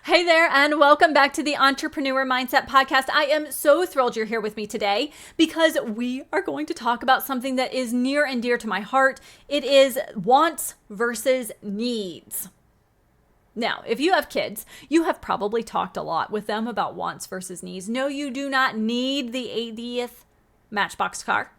Hey there, and welcome back to the Entrepreneur Mindset Podcast. I am so thrilled you're here with me today because we are going to talk about something that is near and dear to my heart. It is wants versus needs. Now, if you have kids, you have probably talked a lot with them about wants versus needs. No, you do not need the 80th Matchbox car.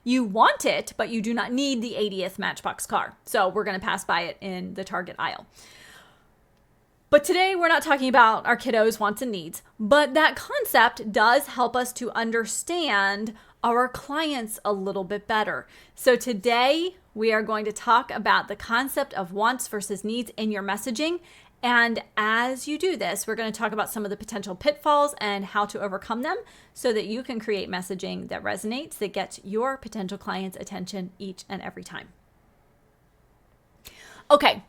You want it, but you do not need the 80th Matchbox car. So we're going to pass by it in the Target aisle. But today we're not talking about our kiddos' wants and needs, but that concept does help us to understand our clients a little bit better. So today we are going to talk about the concept of wants versus needs in your messaging. And as you do this, we're going to talk about some of the potential pitfalls and how to overcome them so that you can create messaging that resonates, that gets your potential clients' attention each and every time. Okay.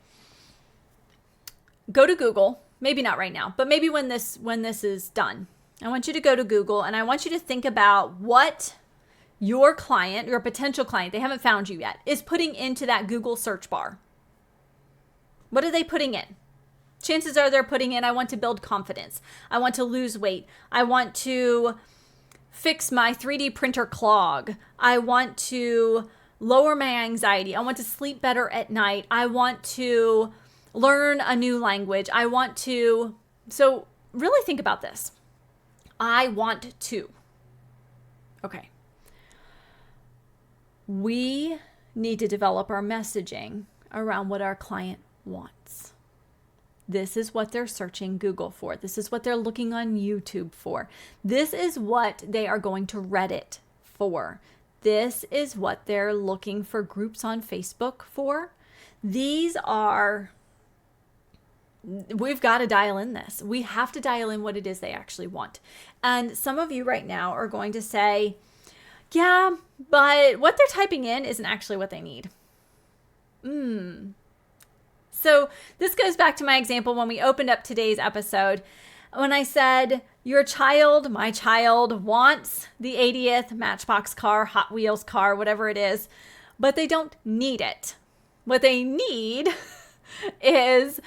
Go to Google, maybe not right now, but maybe when this is done. I want you to go to Google and I want you to think about what your client, your potential client, they haven't found you yet, is putting into that Google search bar. What are they putting in? Chances are they're putting in, I want to build confidence. I want to lose weight. I want to fix my 3D printer clog. I want to lower my anxiety. I want to sleep better at night. I want to learn a new language. So really think about this. I want to. Okay. We need to develop our messaging around what our client wants. This is what they're searching Google for. This is what they're looking on YouTube for. This is what they are going to Reddit for. This is what they're looking for groups on Facebook for. We've got to dial in this. We have to dial in what it is they actually want. And some of you right now are going to say, yeah, but what they're typing in isn't actually what they need. So this goes back to my example when we opened up today's episode, when I said, my child wants the 80th Matchbox car, Hot Wheels car, whatever it is, but they don't need it. What they need is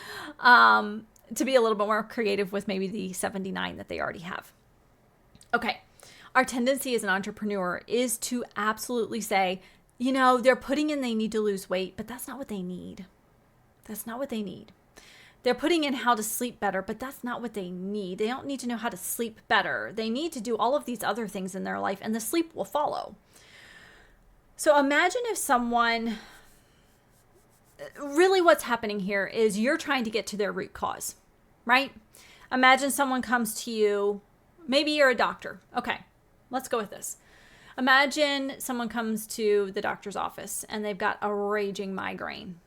to be a little bit more creative with maybe the 79 that they already have. Okay. Our tendency as an entrepreneur is to absolutely say, they're putting in they need to lose weight, but that's not what they need. That's not what they need. They're putting in how to sleep better, but that's not what they need. They don't need to know how to sleep better. They need to do all of these other things in their life, and the sleep will follow. So imagine if someone... Really what's happening here is you're trying to get to their root cause, right? Imagine someone comes to you, maybe you're a doctor. Okay, let's go with this. Imagine someone comes to the doctor's office and they've got a raging migraine,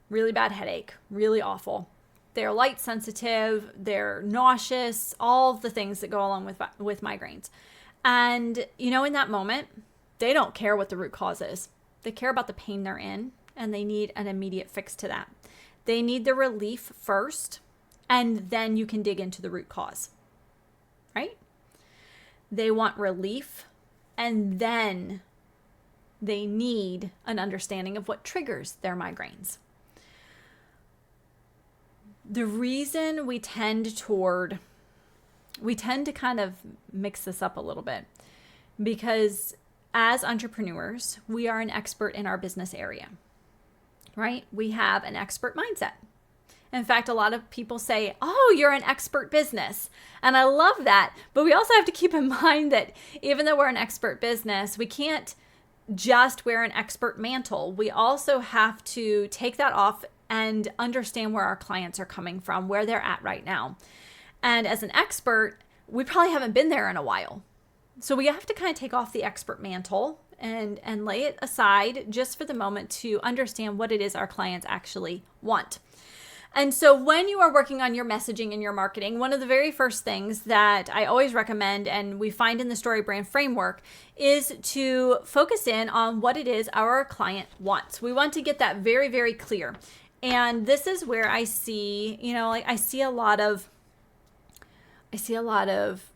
really bad headache, really awful. They're light sensitive, they're nauseous, all of the things that go along with migraines. And, in that moment, they don't care what the root cause is. They care about the pain they're in. And they need an immediate fix to that. They need the relief first, and then you can dig into the root cause, right? They want relief, and then they need an understanding of what triggers their migraines. The reason we tend to kind of mix this up a little bit, because as entrepreneurs, we are an expert in our business area. Right? We have an expert mindset. In fact, a lot of people say, oh, you're an expert business. And I love that. But we also have to keep in mind that even though we're an expert business, we can't just wear an expert mantle. We also have to take that off and understand where our clients are coming from, where they're at right now. And as an expert, we probably haven't been there in a while. So we have to kind of take off the expert mantle and lay it aside just for the moment to understand what it is our clients actually want. And so when you are working on your messaging and your marketing, one of the very first things that I always recommend and we find in the Story Brand Framework is to focus in on what it is our client wants. We want to get that very, very clear. And this is where I see, I see a lot of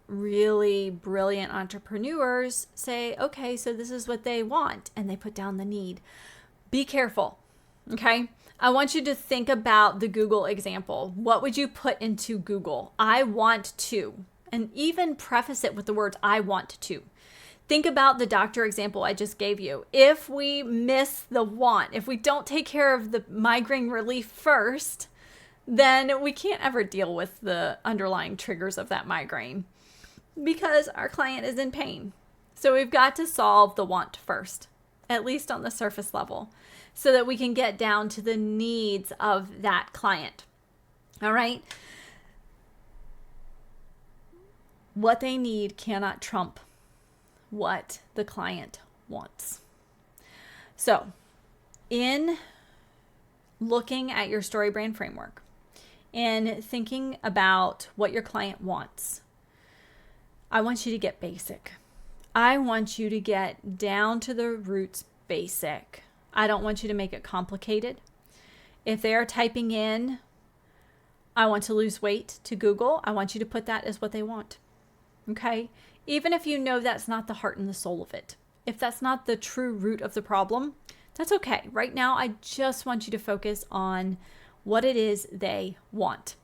really brilliant entrepreneurs say, okay, so this is what they want, and they put down the need. Be careful, okay? I want you to think about the Google example. What would you put into Google? I want to. And even preface it with the words, I want to. Think about the doctor example I just gave you. If we miss the want, if we don't take care of the migraine relief first, then we can't ever deal with the underlying triggers of that migraine because our client is in pain. So we've got to solve the want first, at least on the surface level, so that we can get down to the needs of that client. All right? What they need cannot trump what the client wants. So, in looking at your story brand framework and thinking about what your client wants, I want you to get basic. I want you to get down to the roots basic. I don't want you to make it complicated. If they are typing in, I want to lose weight to Google, I want you to put that as what they want. Okay? Even if you know that's not the heart and the soul of it. If that's not the true root of the problem, that's okay. Right now, I just want you to focus on what it is they want.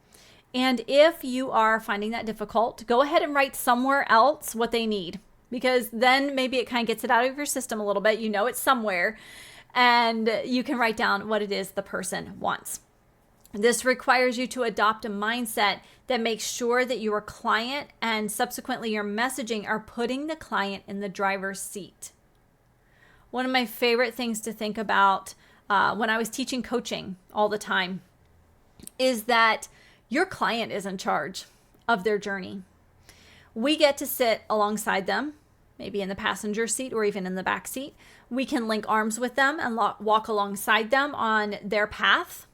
And if you are finding that difficult, go ahead and write somewhere else what they need, because then maybe it kind of gets it out of your system a little bit. You know it's somewhere, and you can write down what it is the person wants. This requires you to adopt a mindset that makes sure that your client and subsequently your messaging are putting the client in the driver's seat. One of my favorite things to think about when I was teaching coaching all the time is that your client is in charge of their journey. We get to sit alongside them, maybe in the passenger seat or even in the back seat. We can link arms with them and walk alongside them on their path.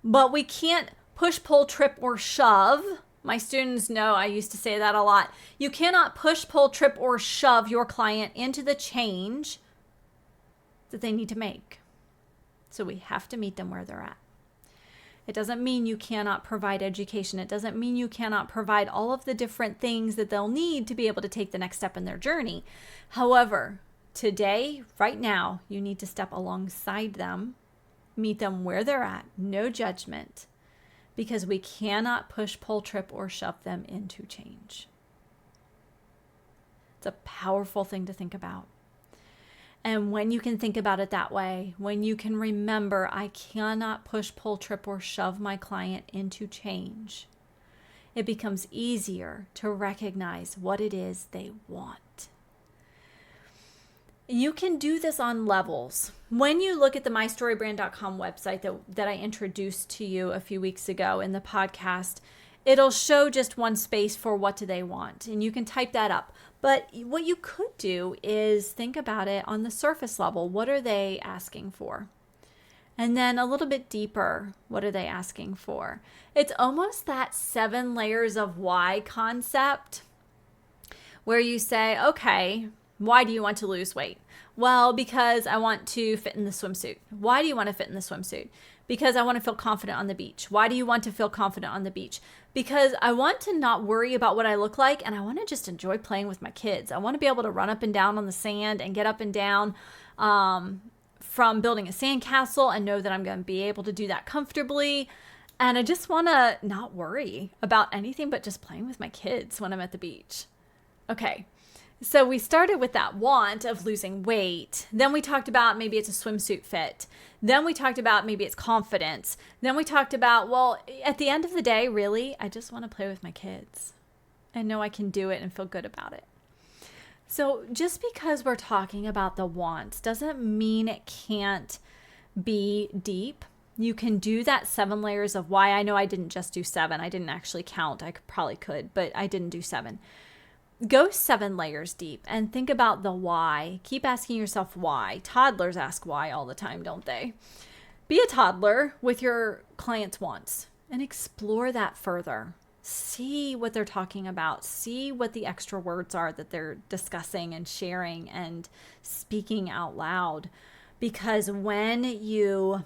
But we can't push, pull, trip, or shove. My students know I used to say that a lot. You cannot push, pull, trip, or shove your client into the change that they need to make. So we have to meet them where they're at. It doesn't mean you cannot provide education. It doesn't mean you cannot provide all of the different things that they'll need to be able to take the next step in their journey. However, today, right now, you need to step alongside them, meet them where they're at, no judgment, because we cannot push, pull, trip, or shove them into change. It's a powerful thing to think about. And when you can think about it that way, when you can remember, I cannot push, pull, trip, or shove my client into change, it becomes easier to recognize what it is they want. You can do this on levels. When you look at the mystorybrand.com website that I introduced to you a few weeks ago in the podcast, it'll show just one space for what do they want, and you can type that up. But what you could do is think about it on the surface level. What are they asking for? And then a little bit deeper, what are they asking for? It's almost that 7 layers of why concept where you say, okay, why do you want to lose weight? Well, because I want to fit in the swimsuit. Why do you want to fit in the swimsuit? Because I want to feel confident on the beach. Why do you want to feel confident on the beach? Because I want to not worry about what I look like, and I want to just enjoy playing with my kids. I want to be able to run up and down on the sand and get up and down from building a sandcastle and know that I'm going to be able to do that comfortably. And I just want to not worry about anything but just playing with my kids when I'm at the beach. Okay. So we started with that want of losing weight. Then we talked about maybe it's a swimsuit fit. Then we talked about maybe it's confidence. Then we talked about, well, at the end of the day, really, I just want to play with my kids and know I can do it and feel good about it. So just because we're talking about the wants doesn't mean it can't be deep. You can do that 7 layers of why. I know I didn't just do 7. I didn't actually count. I probably could, but I didn't do 7. Go 7 layers deep and think about the why. Keep asking yourself why. Toddlers ask why all the time, don't they? Be a toddler with your client's wants and explore that further. See what they're talking about. See what the extra words are that they're discussing and sharing and speaking out loud. Because when you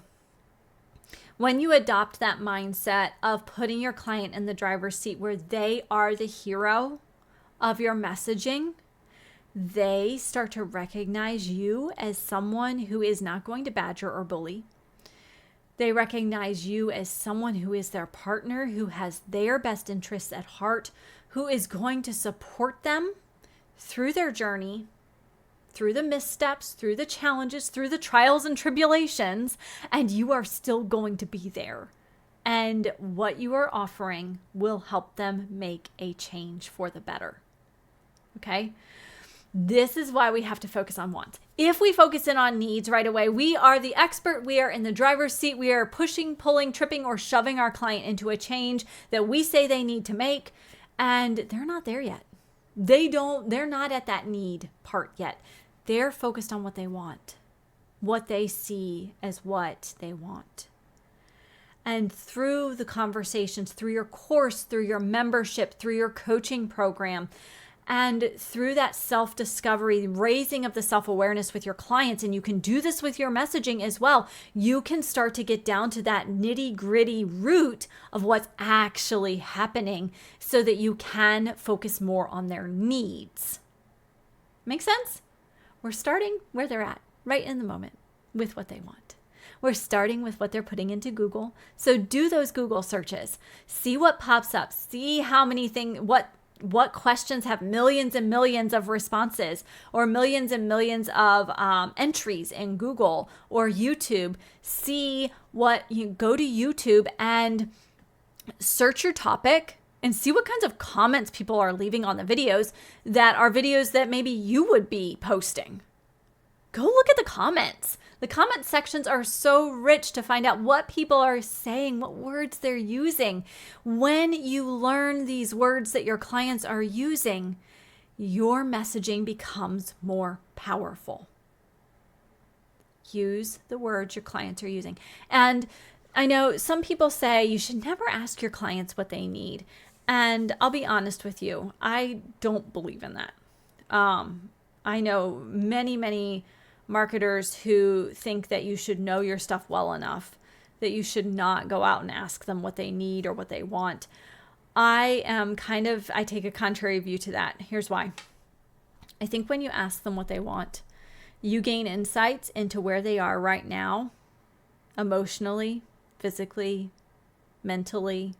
adopt that mindset of putting your client in the driver's seat where they are the hero of your messaging, they start to recognize you as someone who is not going to badger or bully. They recognize you as someone who is their partner, who has their best interests at heart, who is going to support them through their journey, through the missteps, through the challenges, through the trials and tribulations, and you are still going to be there. And what you are offering will help them make a change for the better. Okay? This is why we have to focus on wants. If we focus in on needs right away, we are the expert. We are in the driver's seat. We are pushing, pulling, tripping, or shoving our client into a change that we say they need to make, and they're not there yet. They're not at that need part yet. They're focused on what they want, what they see as what they want. And through the conversations, through your course, through your membership, through your coaching program, and through that self-discovery, raising of the self-awareness with your clients, and you can do this with your messaging as well, you can start to get down to that nitty-gritty root of what's actually happening so that you can focus more on their needs. Make sense? We're starting where they're at, right in the moment, with what they want. We're starting with what they're putting into Google. So do those Google searches. See what pops up. See how many what questions have millions and millions of responses, or millions and millions of entries in Google or YouTube. See what you go to YouTube and search your topic and see what kinds of comments people are leaving on the videos that are videos that maybe you would be posting. Go look at the comments. The comment sections are so rich to find out what people are saying, what words they're using. When you learn these words that your clients are using, your messaging becomes more powerful. Use the words your clients are using. And I know some people say you should never ask your clients what they need. And I'll be honest with you, I don't believe in that. I know many marketers who think that you should know your stuff well enough, that you should not go out and ask them what they need or what they want. I take a contrary view to that. Here's why. I think when you ask them what they want, you gain insights into where they are right now, emotionally, physically, mentally,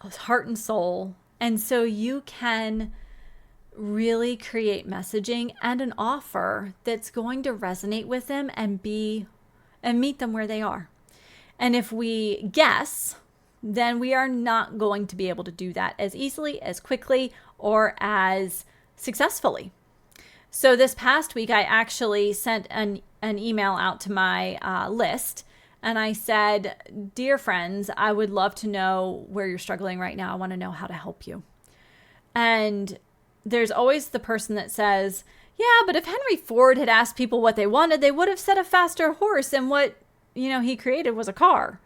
heart and soul. And so you can really create messaging and an offer that's going to resonate with them and meet them where they are. And if we guess, then we are not going to be able to do that as easily, as quickly, or as successfully. So this past week, I actually sent an email out to my list, and I said, "Dear friends, I would love to know where you're struggling right now. I want to know how to help you." And there's always the person that says, "Yeah, but if Henry Ford had asked people what they wanted, they would have said a faster horse, and what, he created was a car.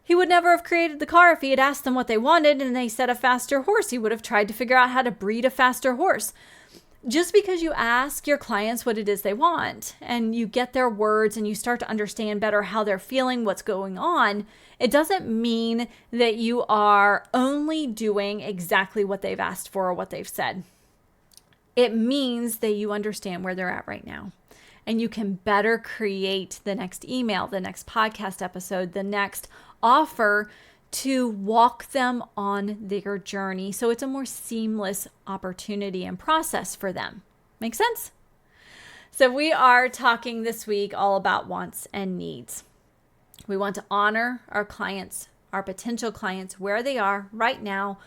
He would never have created the car if he had asked them what they wanted and they said a faster horse. He would have tried to figure out how to breed a faster horse." Just because you ask your clients what it is they want and you get their words and you start to understand better how they're feeling, what's going on, it doesn't mean that you are only doing exactly what they've asked for or what they've said. It means that you understand where they're at right now, and you can better create the next email, the next podcast episode, the next offer to walk them on their journey so it's a more seamless opportunity and process for them. Make sense? So we are talking this week all about wants and needs. We want to honor our clients, our potential clients, where they are right now.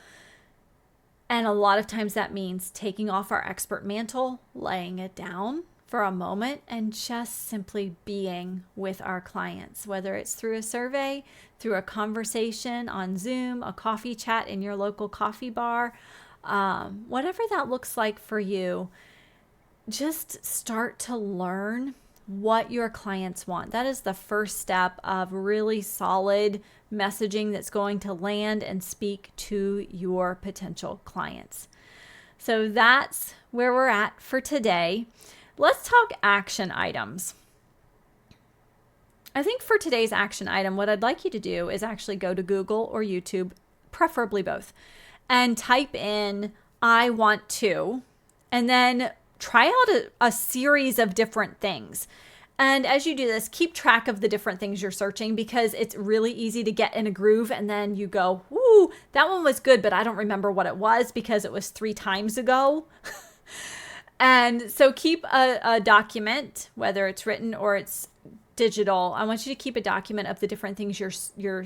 And a lot of times that means taking off our expert mantle, laying it down for a moment, and just simply being with our clients, whether it's through a survey, through a conversation on Zoom, a coffee chat in your local coffee bar, whatever that looks like for you. Just start to learn what your clients want. That is the first step of really solid messaging that's going to land and speak to your potential clients. So that's where we're at for today. Let's talk action items. I think for today's action item, what I'd like you to do is actually go to Google or YouTube, preferably both, and type in "I want to," and then try out a series of different things. And as you do this, keep track of the different things you're searching, because it's really easy to get in a groove and then you go, "Ooh, that one was good, but I don't remember what it was because it was 3 times ago." And so keep a document, whether it's written or it's digital. I want you to keep a document of the different things you're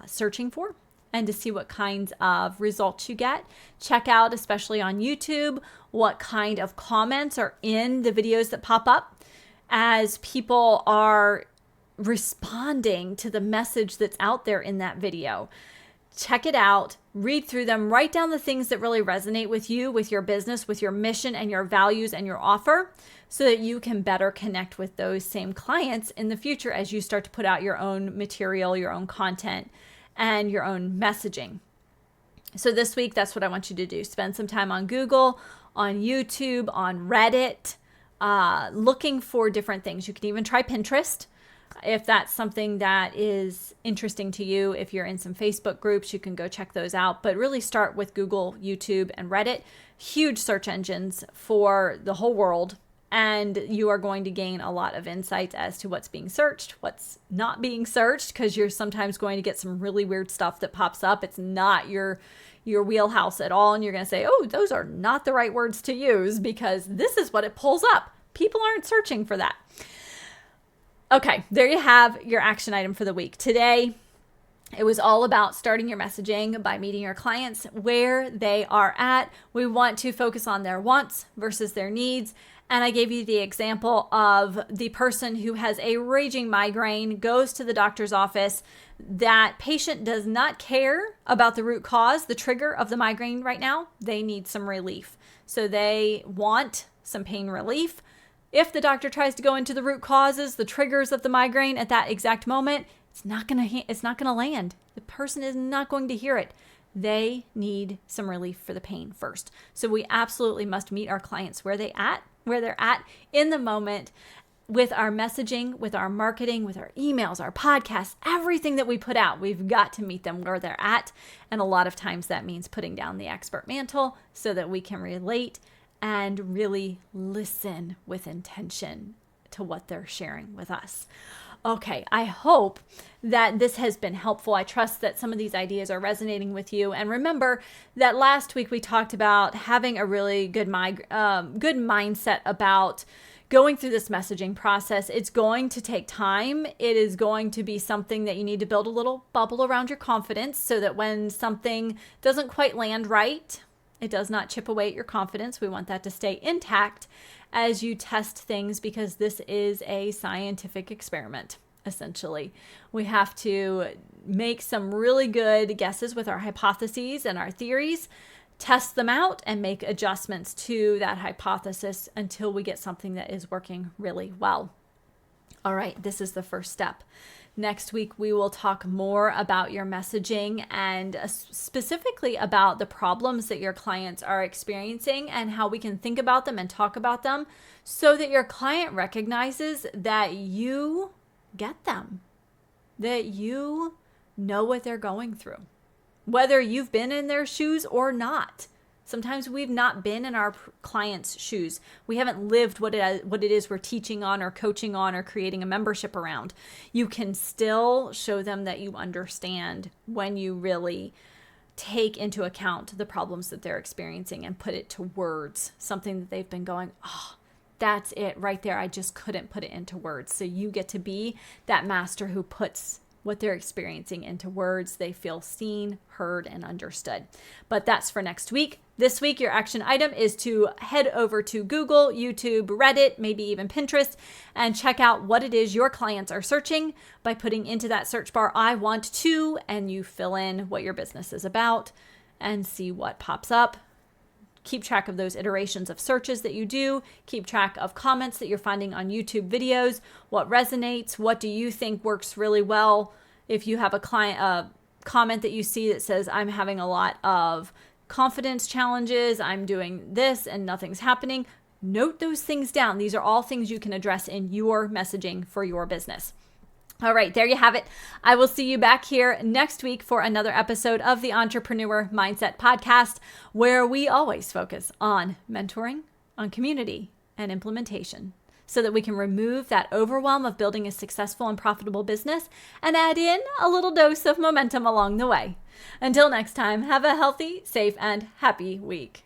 searching for, and to see what kinds of results you get. Check out, especially on YouTube, what kind of comments are in the videos that pop up as people are responding to the message that's out there in that video. Check it out, read through them, write down the things that really resonate with you, with your business, with your mission and your values and your offer, so that you can better connect with those same clients in the future as you start to put out your own material, your own content, and your own messaging. So this week, that's what I want you to do. Spend some time on Google, on YouTube, on Reddit, looking for different things. You can even try Pinterest if that's something that is interesting to you. If you're in some Facebook groups, you can go check those out. But really start with Google, YouTube, and Reddit. Huge search engines for the whole world. And you are going to gain a lot of insights as to what's being searched, what's not being searched, because you're sometimes going to get some really weird stuff that pops up. It's not your wheelhouse at all. And you're going to say, "Oh, those are not the right words to use," because this is what it pulls up. People aren't searching for that. Okay, there you have your action item for the week. Today, it was all about starting your messaging by meeting your clients where they are at. We want to focus on their wants versus their needs. And I gave you the example of the person who has a raging migraine, goes to the doctor's office. That patient does not care about the root cause, the trigger of the migraine right now. They need some relief. So they want some pain relief. If the doctor tries to go into the root causes, the triggers of the migraine at that exact moment, it's not going to land. The person is not going to hear it. They need some relief for the pain first. So we absolutely must meet our clients where they're at in the moment, with our messaging, with our marketing, with our emails, our podcasts, everything that we put out. We've got to meet them where they're at. And a lot of times that means putting down the expert mantle so that we can relate and really listen with intention to what they're sharing with us. Okay, I hope that this has been helpful. I trust that some of these ideas are resonating with you. And remember that last week we talked about having a really good mindset about going through this messaging process. It's going to take time. It is going to be something that you need to build a little bubble around your confidence, so that when something doesn't quite land right, it does not chip away at your confidence. We want that to stay intact as you test things, because this is a scientific experiment, essentially. We have to make some really good guesses with our hypotheses and our theories, test them out, and make adjustments to that hypothesis until we get something that is working really well. All right, this is the first step. Next week, we will talk more about your messaging and specifically about the problems that your clients are experiencing and how we can think about them and talk about them so that your client recognizes that you get them, that you know what they're going through, whether you've been in their shoes or not. Sometimes we've not been in our clients' shoes. We haven't lived what it is we're teaching on or coaching on or creating a membership around. You can still show them that you understand when you really take into account the problems that they're experiencing and put it to words, something that they've been going, "Oh, that's it right there. I just couldn't put it into words." So you get to be that master who puts what they're experiencing into words. They feel seen, heard, and understood. But that's for next week. This week, your action item is to head over to Google, YouTube, Reddit, maybe even Pinterest, and check out what it is your clients are searching by putting into that search bar, "I want to," and you fill in what your business is about and see what pops up. Keep track of those iterations of searches that you do. Keep track of comments that you're finding on YouTube videos. What resonates? What do you think works really well? If you have a comment that you see that says, "I'm having a lot of confidence challenges, I'm doing this and nothing's happening," note those things down. These are all things you can address in your messaging for your business. All right, there you have it. I will see you back here next week for another episode of the Entrepreneur Mindset Podcast, where we always focus on mentoring, on community, and implementation. so that we can remove that overwhelm of building a successful and profitable business and add in a little dose of momentum along the way. Until next time, have a healthy, safe, and happy week.